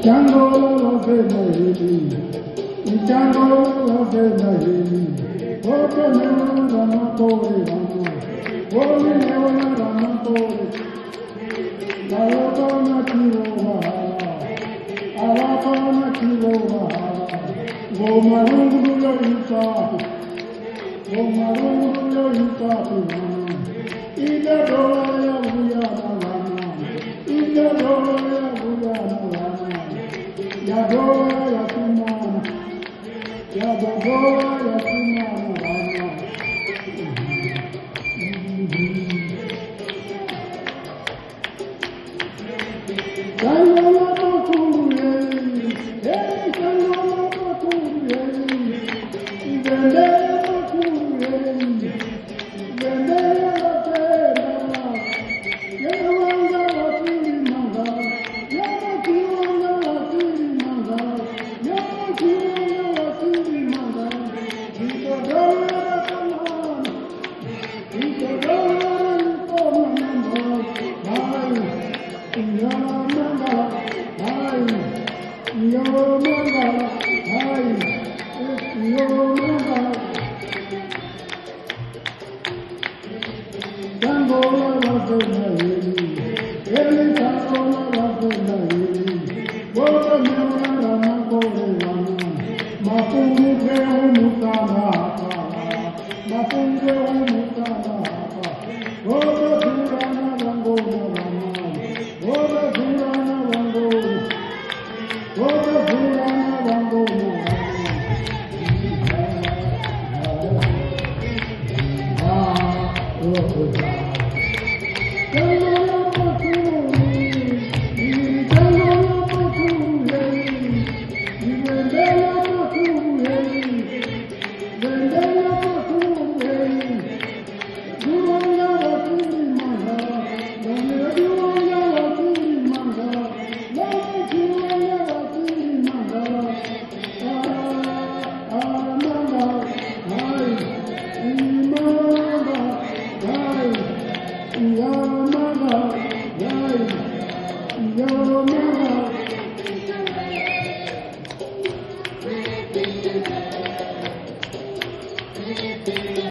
Django Love Maheli, Django Love Maheli, Oke Neola Ramakore Rama, Oke Neola Ramakore, Alakana Kirovahala, Alakana Kirovahala, Gomarungulo Itapi, Gomarungulo Itapi Rama, Ida Doya Vuyana Rama, Ida Doya Vuyana Rama, Yadoya Yakumana, Yadoya Yakumana Rama. Jangola Bakure, hey Jangola Bakure, Vende Bakure, Vende Bakura, Yawanga Bakuri Manga, Yamakiranga Bakuri Manga, Yamakiranga Bakuri Manga, Itadoya Rakamana, Itadoya Rakamana, Hai, Yamanga, Hai, Yamanga, Hai, Yamanga, Jangola Love Maheli, Eli Jangola Love Maheli, Oke Neola Ramakore Rama, Mapungu Kreo Mutana Hapa, Mapungu Mutana Hapa, Oke Surana Rangola Rama, Oke Surana Rangola, Oke Surana Rangola Rama. Jangola Bakure, Jangola Bakure, Vendela Bakure, Vendela Bakure, Duanga Bakuri Manga, Duanga Bakuri Manga, Duanga Bakuri Manga, Manga, Hai, Imanga, Hai, Yamanga, Hai, Yamanga,